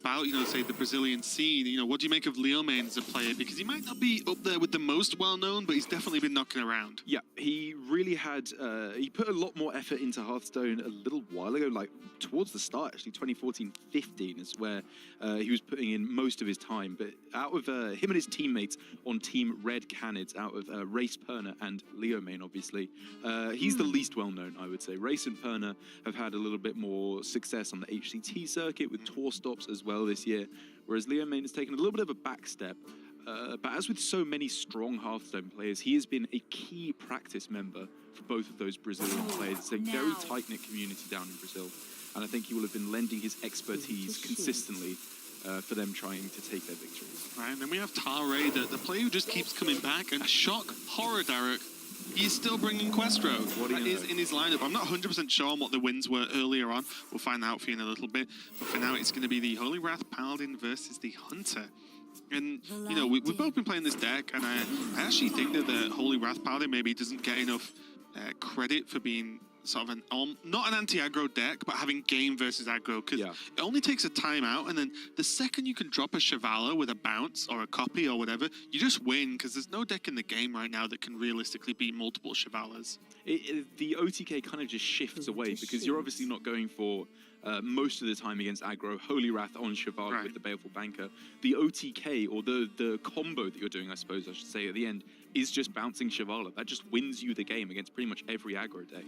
about, you know, say the Brazilian scene. You know, what do you make of Leomane as a player? Because he might not be up there with the most well-known, but he's definitely been knocking around. Yeah, he really had, he put a lot more effort into Hearthstone a little while ago, like towards the start, actually, 2014-15 is where he was putting in most of his time. But out of him and his teammates on Team Red Canids, out of Race Perna and Leomane, obviously, he's the least well-known, I would say. Race and Perna have had a little bit more success on the HCT circuit with tour stops as well this year, whereas Leomane has taken a little bit of a back step. But as with so many strong Hearthstone players, he has been a key practice member for both of those Brazilian players. It's a very tight-knit community down in Brazil, and I think he will have been lending his expertise consistently for them trying to take their victories. Right, and then we have Tare, the player who just keeps coming back, and shock horror, Derek. He's still bringing Questro. That is in his lineup. I'm not 100% sure on what the wins were earlier on. We'll find out for you in a little bit. But for now, it's going to be the Holy Wrath Paladin versus the Hunter. And, you know, we've both been playing this deck, and I actually think that the Holy Wrath Paladin maybe doesn't get enough credit for being sort of not an anti-aggro deck, but having game versus aggro, because it only takes a timeout, and then the second you can drop a Shivala with a bounce or a copy or whatever, you just win, because there's no deck in the game right now that can realistically beat multiple Shivalas. The OTK kind of just shifts away, because you're obviously not going for most of the time against aggro, Holy Wrath on Shivala with the Baleful Banker. The OTK, or the combo that you're doing, I suppose I should say, at the end, is just bouncing Shivala. That just wins you the game against pretty much every aggro deck.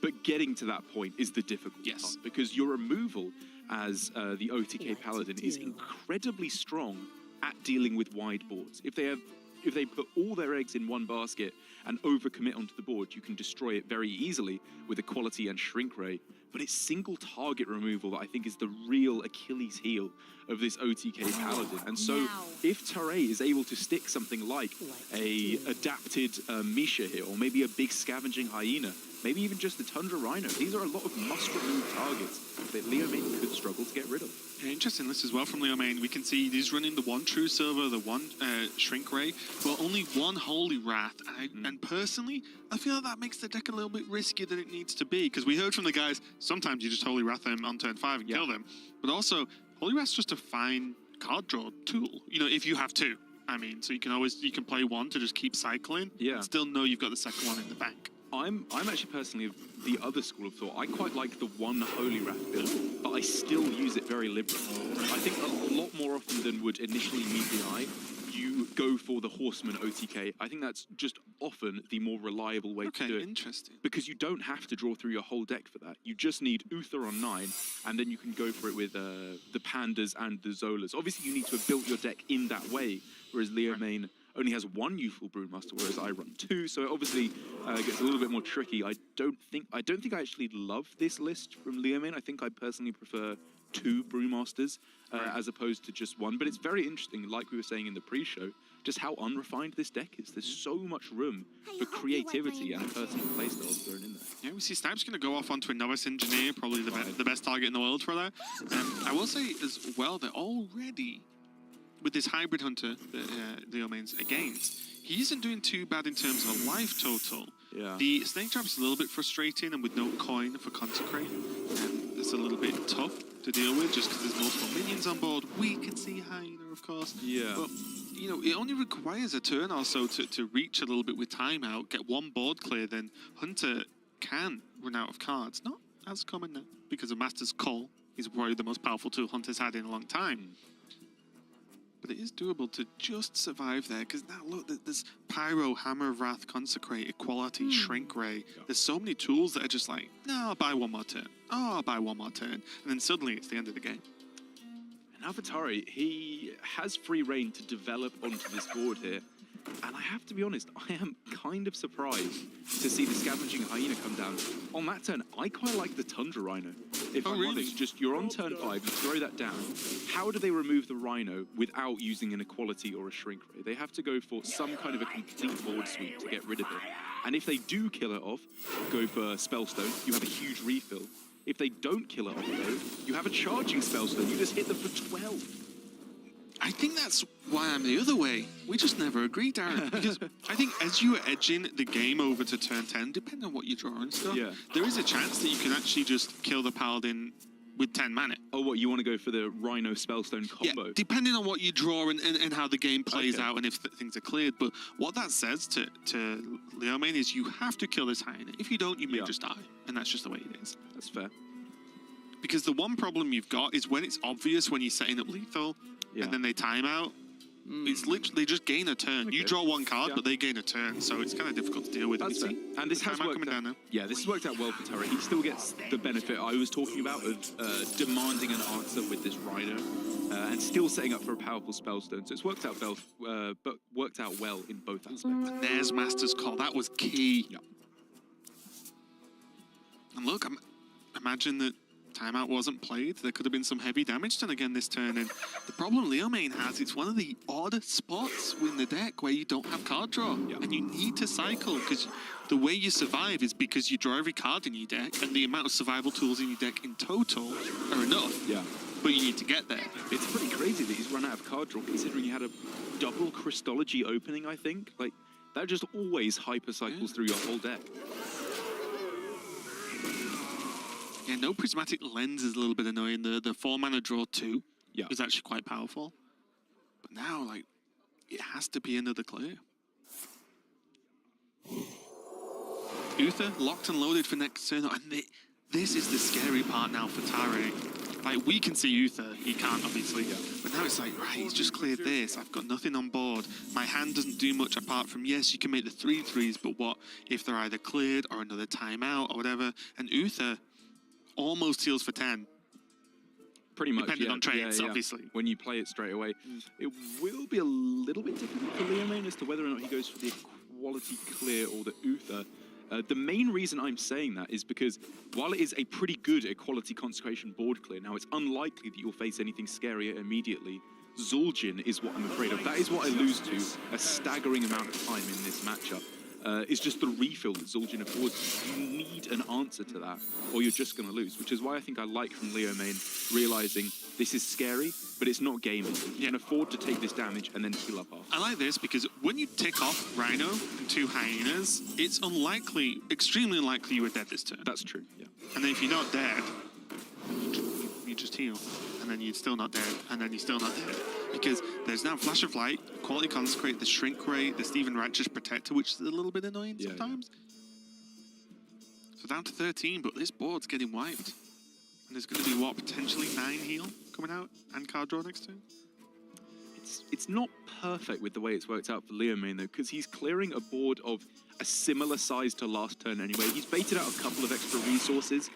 But getting to that point is the difficult part, because your removal as the OTK Paladin is incredibly strong at dealing with wide boards. If they put all their eggs in one basket and overcommit onto the board, you can destroy it very easily with Equality and Shrink Ray. But it's single target removal that I think is the real Achilles heel of this OTK Paladin. And so if Tare is able to stick something like a adapted Misha here, or maybe a big Scavenging Hyena, maybe even just the Tundra Rhino, these are a lot of must-remove targets that Leomane could struggle to get rid of. Yeah, interesting list as well from Leomane. We can see he's running the one True Silver, the one Shrink Ray, but only one Holy Wrath. And personally, I feel like that makes the deck a little bit riskier than it needs to be, because we heard from the guys, sometimes you just Holy Wrath them on turn 5 and kill them. But also, Holy Wrath's just a fine card draw tool, you know, if you have two. I mean, so you can play one to just keep cycling, and still know you've got the second one in the bank. I'm actually personally of the other school of thought. I quite like the one Holy Wrath build, but I still use it very liberally. I think a lot more often than would initially meet the eye, you go for the Horseman OTK. I think that's just often the more reliable way to do it. Interesting. Because you don't have to draw through your whole deck for that. You just need Uther on 9, and then you can go for it with the Pandas and the Zolas. Obviously, you need to have built your deck in that way, whereas Leomane only has one youthful Broodmaster, whereas I run 2, so it obviously gets a little bit more tricky. I don't think I actually love this list from Leomane. I think I personally prefer 2 Brewmasters as opposed to just one. But it's very interesting, like we were saying in the pre-show, just how unrefined this deck is. There's so much room for creativity and personal playstyles thrown in there. Yeah, we see Snipe's going to go off onto a Novice Engineer, probably the best target in the world for that. I will say as well that already, with this Hybrid Hunter that Leomane's against, he isn't doing too bad in terms of a life total. The Snake Trap's a little bit frustrating, and with no coin for Consecrate, it's a little bit tough to deal with just because there's multiple minions on board. We can see Hyena, of course. But, you know, it only requires a turn or so to reach a little bit with timeout, get one board clear, then Hunter can run out of cards. Not as common now, because of Master's Call. He's probably the most powerful tool Hunter's had in a long time. But it is doable to just survive there, because now look, there's Pyro, Hammer of Wrath, Consecrate, Equality, Shrink Ray. There's so many tools that are just like, no, I'll buy one more turn. Oh, I'll buy one more turn. And then suddenly it's the end of the game. And Avatar, he has free reign to develop onto this board here. And I have to be honest, I am kind of surprised to see the Scavenging Hyena come down. On that turn, I quite like the Tundra Rhino. If I'm honest, just you're on turn 5, you throw that down. How do they remove the Rhino without using an Equality or a Shrink Ray? They have to go for some kind of a complete board sweep to get rid of it. And if they do kill it off, go for Spellstone, you have a huge refill. If they don't kill it off though, you have a charging Spellstone, you just hit them for 12. I think that's why I'm the other way. We just never agree, Darren. Because I think as you are edging the game over to turn 10, depending on what you draw and stuff, there is a chance that you can actually just kill the Paladin with 10 mana. Oh, what, you want to go for the Rhino Spellstone combo? Yeah, depending on what you draw and how the game plays Okay. out and if things are cleared. But what that says to Leo Main is you have to kill this hyena. If you don't, you may just die. And that's just the way it is. That's fair. Because the one problem you've got is when it's obvious when you're setting up lethal and then they time out, it's literally, they just gain a turn. You draw one card, but they gain a turn, so it's kind of difficult to deal with. That's fair. And this has worked out. Yeah, this has worked out well for Tara. He still gets the benefit I was talking about of demanding an answer with this Rhino and still setting up for a powerful Spellstone. So it's worked out well in both aspects. And there's Master's Call. That was key. Yeah. And look, imagine that timeout wasn't played. There could have been some heavy damage done again this turn. And the problem Leo Main has, it's one of the odd spots in the deck where you don't have card draw. And you need to cycle, because the way you survive is because you draw every card in your deck, and the amount of survival tools in your deck in total are enough. Yeah. But you need to get there. It's pretty crazy that he's run out of card draw, considering he had a double Christology opening, I think. Like, that just always hyper-cycles through your whole deck. Yeah, no Prismatic Lens is a little bit annoying. The 4-mana draw 2 is actually quite powerful. But now, like, it has to be another clear. Uther locked and loaded for next turn. And this is the scary part now for Tare. Like, we can see Uther. He can't, obviously. But now it's like, right, he's just cleared this. I've got nothing on board. My hand doesn't do much apart from, yes, you can make the 3/3s, but what if they're either cleared or another timeout or whatever? And Uther almost heals for 10. Pretty much, depending on trades, obviously. When you play it straight away. It will be a little bit difficult for Leo Main as to whether or not he goes for the Equality Clear or the Uther. The main reason I'm saying that is because while it is a pretty good Equality Consecration board clear, now it's unlikely that you'll face anything scarier immediately. Zul'jin is what I'm afraid of. That is what I lose to a staggering amount of time in this matchup. Is just the refill that Zul'jin affords. You need an answer to that, or you're just going to lose, which is why I think I like from Leo Main realizing this is scary, but it's not gaming. You can afford to take this damage and then heal up after. I like this because when you tick off Rhino and 2 Hyenas, it's unlikely, extremely unlikely you were dead this turn. That's true, yeah. And then if you're not dead, you just heal. And then you're still not dead, and then you're still not dead. Because there's now Flash of Light, Quality Consecrate, the Shrink Ray, the Steven Righteous Protector, which is a little bit annoying sometimes. So down to 13, but this board's getting wiped. And there's going to be, what, potentially 9 heal coming out and card draw next turn? It's not perfect with the way it's worked out for Leo Main, though, because he's clearing a board of a similar size to last turn anyway. He's baited out a couple of extra resources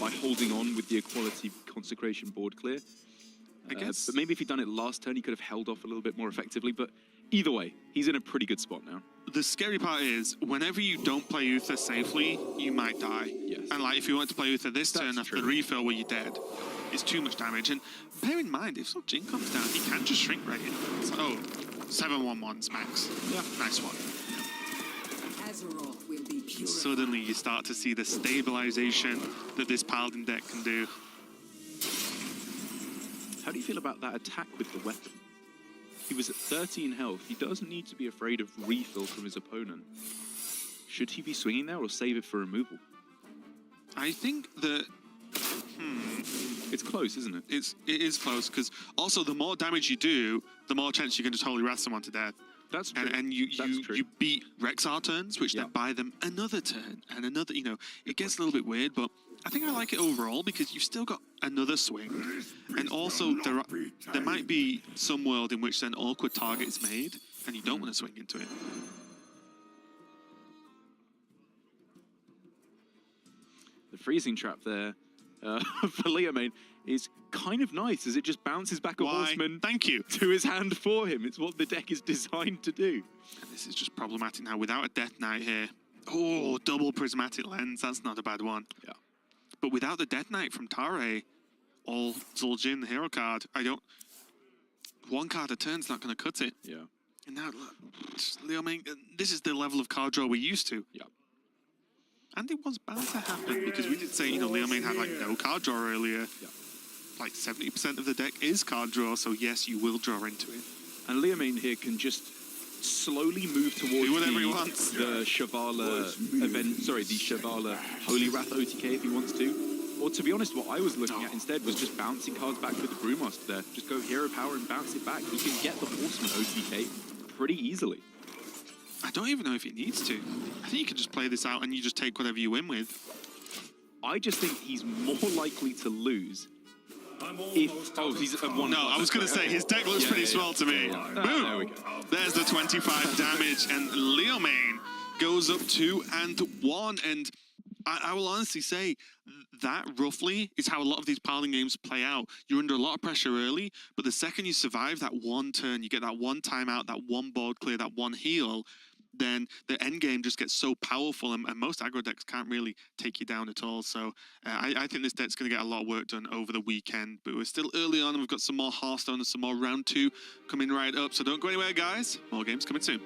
by holding on with the Equality Consecration board clear. I guess. But maybe if he'd done it last turn, he could have held off a little bit more effectively. But either way, he's in a pretty good spot now. The scary part is, whenever you don't play Uther safely, you might die. Yes. And like, if you want to play Uther this turn after the refill where you're dead, it's too much damage. And bear in mind, if Zul'jin comes down, he can just Shrink Ray it. It's like, oh, 7/1/1s max. Yeah, nice one. Azeroth will be purified. Suddenly you start to see the stabilization that this Paladin deck can do. How do you feel about that attack with the weapon? He was at 13 health. He doesn't need to be afraid of refill from his opponent. Should he be swinging there or save it for removal? I think that... It's close, isn't it? It is close, because also the more damage you do, the more chance you're going to Holy Wrath someone to death. That's true. And you beat Rexar turns, which then buy them another turn and another, you know, it gets a little bit weird, but I think I like it overall because you've still got another swing. And also there might be some world in which then awkward target is made and you don't want to swing into it. The freezing trap there for Leo Main is kind of nice as it just bounces back a horseman to his hand for him. It's what the deck is designed to do. And this is just problematic now without a Death Knight here. Oh, double Prismatic Lens. That's not a bad one. Yeah. But without the Death Knight from Tare, all Zul'jin, the hero card, one card a turn's not going to cut it. Yeah. And now, Leo Main, this is the level of card draw we're used to. Yeah. And it was bound to happen because we did say, you know, Leo Main had like no card draw earlier. Yeah. Like 70% of the deck is card draw, so yes, you will draw into it. And Leo Main here can just slowly move towards the Shavala event, sorry, the Shavala Holy Wrath OTK if he wants to. Or to be honest, what I was looking at instead was just bouncing cards back with the Brewmaster there. Just go hero power and bounce it back. He can get the Horseman OTK pretty easily. I don't even know if he needs to. I think you can just play this out and you just take whatever you win with. I just think he's more likely to lose if... Oh, he's at 1. No, I was going to say, his deck looks pretty swell to me. Boom! There we go. There's the 25 damage, and Leomane goes up 2-1. And I will honestly say, that roughly is how a lot of these piling games play out. You're under a lot of pressure early, but the second you survive that one turn, you get that one timeout, that one board clear, that one heal, then the end game just gets so powerful, and most aggro decks can't really take you down at all. So I think this deck's going to get a lot of work done over the weekend, but we're still early on, and we've got some more Hearthstone and some more round 2 coming right up. So don't go anywhere, guys. More games coming soon.